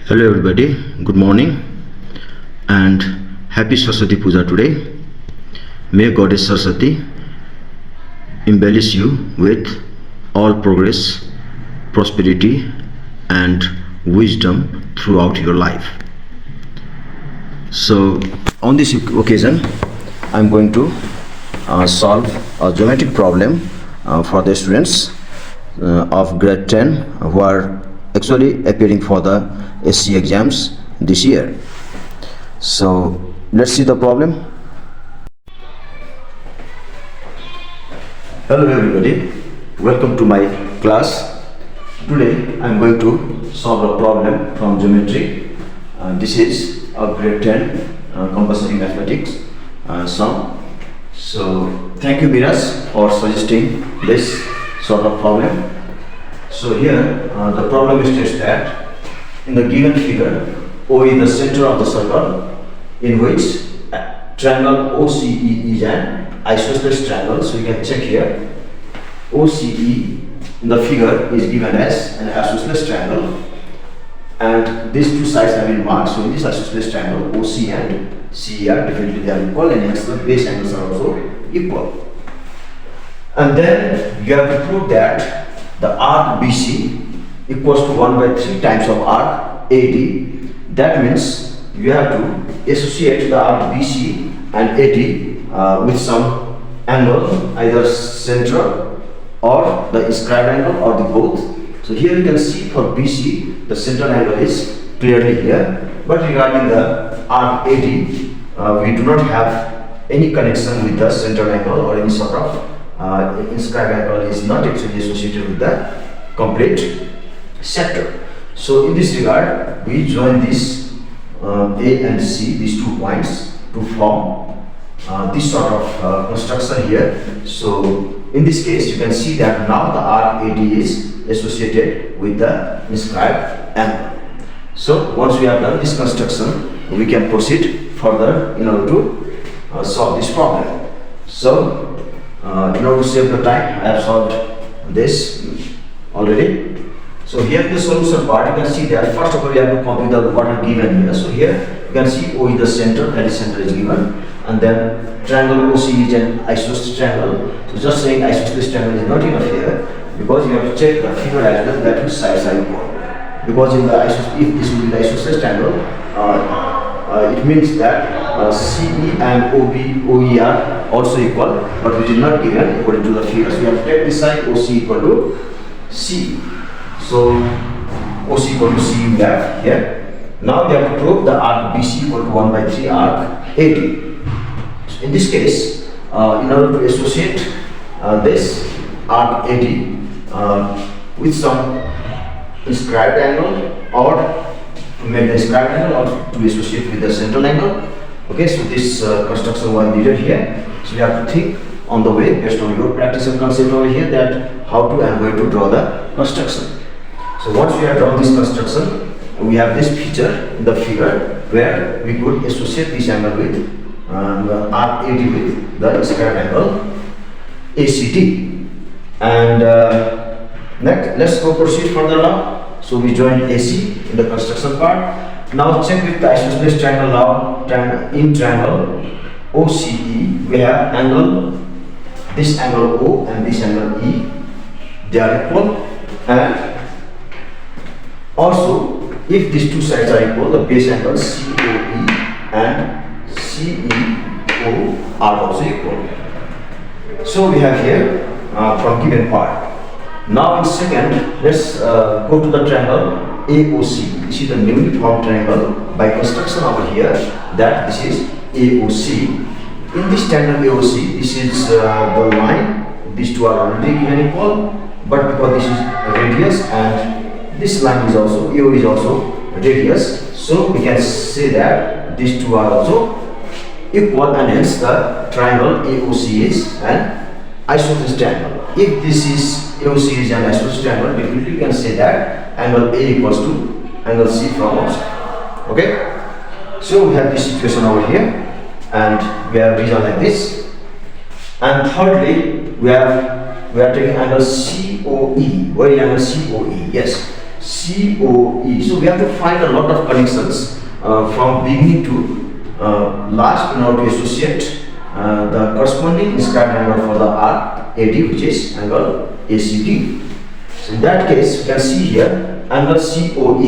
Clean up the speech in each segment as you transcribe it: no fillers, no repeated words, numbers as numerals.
Hello everybody, good morning and happy Saraswati Puja today. May Goddess Saraswati embellish you with all progress, prosperity and wisdom throughout your life. So on this occasion I am going to solve a geometric problem for the students of grade 10 who are actually appearing for the SC exams this year. So let's see the problem. Hello everybody, welcome to my class. Today I am going to solve a problem from geometry. This is a grade 10 compulsory mathematics sum. So thank you Miras for suggesting this sort of problem. So here the problem states that in the given figure, O is the center of the circle in which triangle OCE is an isosceles triangle. So you can check here, OCE in the figure is given as an isosceles triangle and these two sides have been marked. So in this isosceles triangle, OC and CE are definitely they are equal, and hence the base angles are also equal. And then you have to prove that the arc BC equals to 1/3 times of arc AD. That means you have to associate the arc BC and AD with some angle, either central or the inscribed angle or the both. So here you can see for BC the central angle is clearly here, but regarding the arc AD we do not have any connection with the central angle, or any sort of inscribed angle is not actually associated with the complete sector. So in this regard we join this A and C, these 2 points, to form this sort of construction here. So in this case you can see that now the arc AD is associated with the inscribed angle. So once we have done this construction we can proceed further in order to solve this problem. So in order to save the time, I have solved this already. So here in the solution part you can see that first of all you have to compute the what are given here. So here you can see O is the center, that is center is given, and then triangle OC is an isosceles triangle. So just saying isosceles triangle is not enough here, because you have to check the figure as well that which sides are equal. Because in the if this will be the isosceles triangle, it means that CE and OE are also equal, but which is not given according to the figures. We have to take this side OC equal to CE. So OC equal to CE we have here. Now we have to prove the arc BC equal to 1/3 arc AD. So in this case, in order to associate this arc AD with some inscribed angle, or to make the inscribed angle, or to associate with the central angle. Okay, so this construction was needed here. So we have to think on the way based on your practice and concept over here that how to and where to draw the construction. So once we have drawn this construction, we have this feature in the figure where we could associate this angle with the arc AD with the inscribed angle ACD. And next, let's go proceed further now. So we join AC in the construction part. Now check with the isosceles triangle now. In triangle OCE we have angle, this angle O and this angle E, they are equal, and also if these 2 sides are equal, the base angles COE and CEO are also equal. So we have here from given part. Now in second, let's go to the triangle AOC. This is the newly formed triangle by construction over here, that this is AOC. In this triangle AOC, this is the line. These 2 are already given equal, but because this is radius and this line is also, AO is also radius, so we can say that these 2 are also equal, and hence the triangle AOC is an isosceles triangle. If this is AOC is an isosceles triangle, definitely you can say that angle A equals to angle C from outside. Okay, so we have this situation over here, and we have region like this. And thirdly, we are taking angle COE. Where is angle COE? Yes. COE. So we have to find a lot of connections from beginning to last in order to associate the corresponding inscribed angle for the RAD, which is angle ACD. So in that case, you can see here angle COE.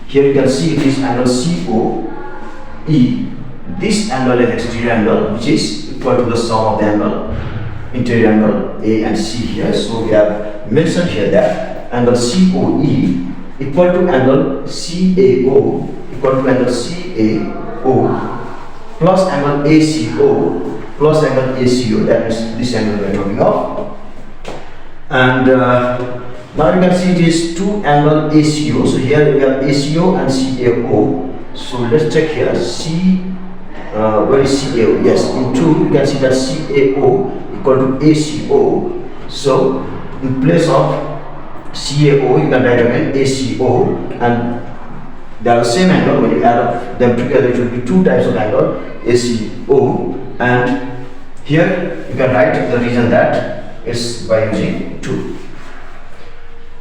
Here you can see it is angle COE. This angle is exterior angle, which is equal to the sum of the angle interior angle A and C here. So we have mentioned here that angle COE equal to angle CAO equal to angle CAO plus angle ACO plus angle ACO. That is this angle we are talking of. And now you can see it is two angle ACO. So here we have ACO and CAO. So let's check here. Where is CAO? Yes, in 2 you can see that CAO equal to ACO. So in place of CAO you can write again ACO, and they are the same angle. When you add up them together, it will be two types of angle ACO. And here you can write the reason that is by using 2.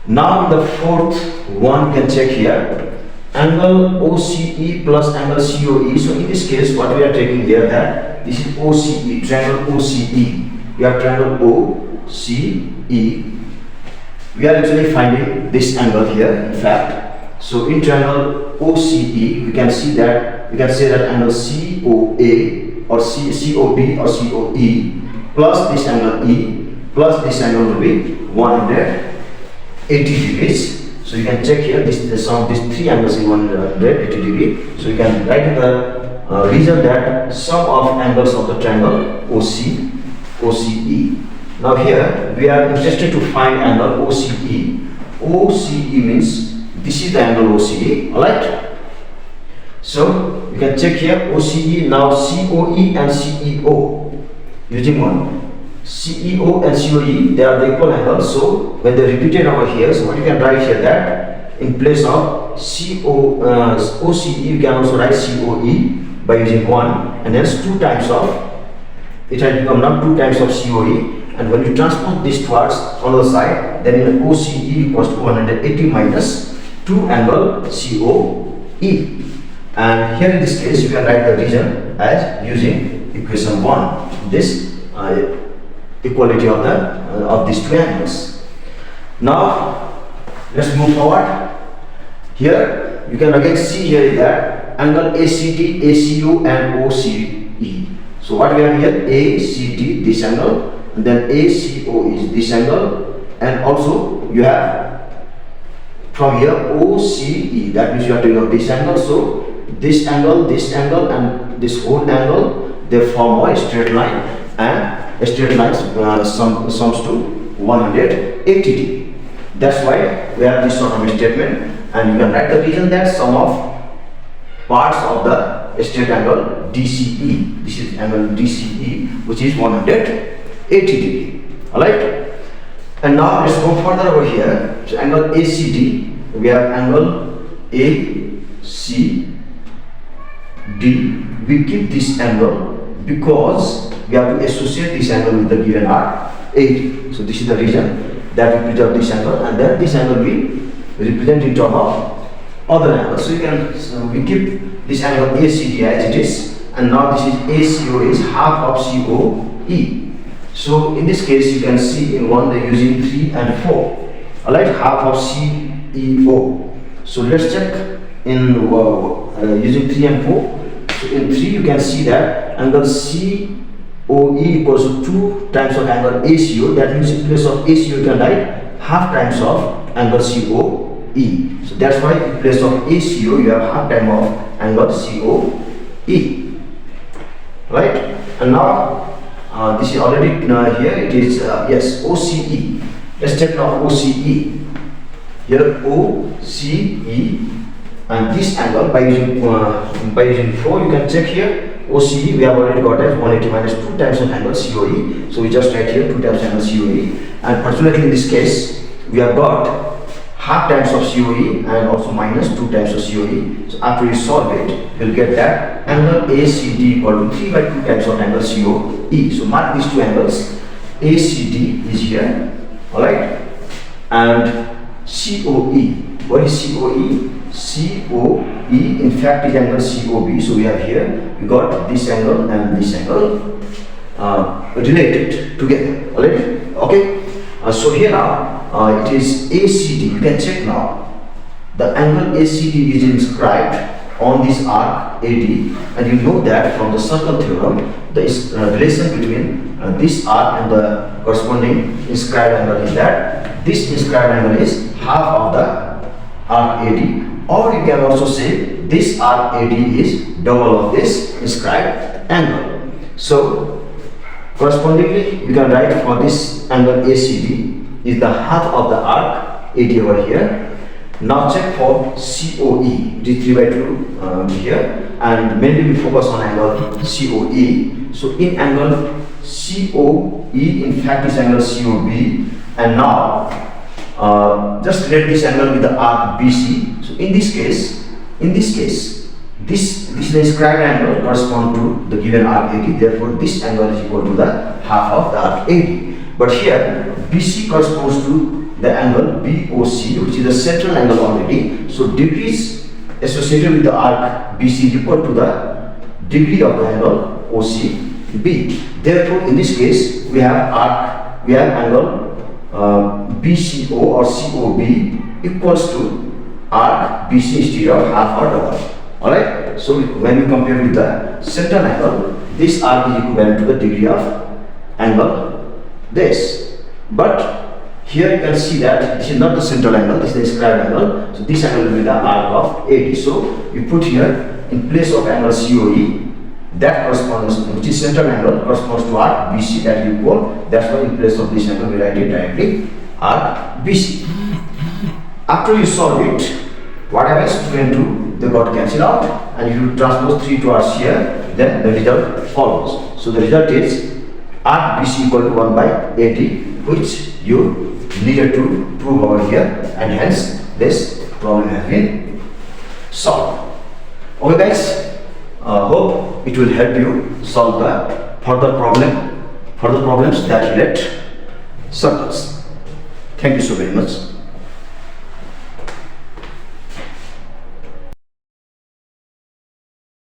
Now the fourth one you can check here. Angle OCE plus angle COE. So in this case, what we are taking here, that this is OCE, triangle OCE. We have triangle OCE. We are actually finding this angle here, in fact. So in triangle OCE, we can see that, we can say that angle COA or COB or COE plus this angle E plus this angle will be 180 degrees. So you can check here, this is the sum of these three angles in 180 degree. So you can write the reason that sum of angles of the triangle OCE. Now here we are interested to find angle OCE. OCE means this is the angle OCE, alright? So you can check here OCE. Now COE and CEO using one. CEO and COE, they are the equal angles. So when they repeated over here, so what you can write here, that in place of OCE you can also write COE by using 1, and hence 2 times of it has become now 2 times of COE. And when you transpose this towards on the side, then in OCE equals to 180 minus 2 angle COE. And here in this case you can write the reason as using equation 1, this equality of these two angles. Now let's move forward. Here you can again see here that angle ACD, ACO and OCE. So what we have here, ACD this angle, and then ACO is this angle, and also you have from here OCE, that means you are taking out this angle. So this angle and this whole angle, they form a straight line, and a straight line sums to 180 degree. That's why we have this sort of a statement, and you can write the reason that sum of parts of the straight angle DCE. This is angle DCE, which is 180 degree. Alright. And now let's go further over here. So angle ACD, we have angle ACD. We keep this angle because we have to associate this angle with the given R 80. So this is the reason that we preserve this angle, and then this angle we represent in terms of other angles. So you can we keep this angle ACD as it is, and now this is ACO is half of COE. So in this case you can see in one they're using 3 and 4. Alright, half of CEO. So let's check in using 3 and 4. So in 3 you can see that angle COE equals to 2 times of angle ACO. That means in place of ACO you can write half times of angle COE. So that's why in place of ACO you have half time of angle COE. Right? And now this is already here. It is yes, OCE. Let's check now OCE. Here OCE, and this angle by using 4 you can check here. OCE we have already got as 180 minus 2 times of angle COE. So we just write here 2 times angle COE, and fortunately in this case we have got half times of COE and also minus 2 times of COE. So after you solve it, you'll get that angle ACD equal to 3 by 2 times of angle COE. So mark these two angles. ACD is here, alright, and COE What is COE? COE in fact is angle COB. So we have here, we got this angle and this angle related together. Alright? Okay. So here now it is ACD. You can check now. The angle ACD is inscribed on this arc AD, and you know that from the circle theorem, the relation between this arc and the corresponding inscribed angle is that this inscribed angle is half of the arc AD, or you can also say this arc AD is double of this inscribed angle. So correspondingly, you can write for this angle ACD is the half of the arc AD over here. Now check for COE, it is 3 by 2 here, and mainly we focus on angle COE. So in angle COE, in fact is angle COB, and now just relate this angle with the arc BC. So in this case, this inscribed angle corresponds to the given arc AD. Therefore, this angle is equal to the half of the arc AD. But here BC corresponds to the angle BOC, which is the central angle already. So degrees associated with the arc BC is equal to the degree of the angle OCB. Therefore, in this case, we have angle BCO or COB equals to arc BC instead of half or double. Alright. So when we compare with the central angle, this arc is equivalent to the degree of angle this. But here you can see that this is not the central angle, this is the inscribed angle. So this angle will be the arc of AD. So you put here in place of angle COE, that corresponds, which is central angle, corresponds to arc BC, that is equal. That's why in place of this angle we write it directly arc BC. After you solve it, what happens? 2 and 2, they got cancelled out, and if you transpose 3 towards here, then the result follows. So the result is arc BC equal to 1 by AD, which you needed to prove over here, and hence this problem has been solved. Okay guys, hope it will help you solve the further problems that relate circles. Thank you so very much.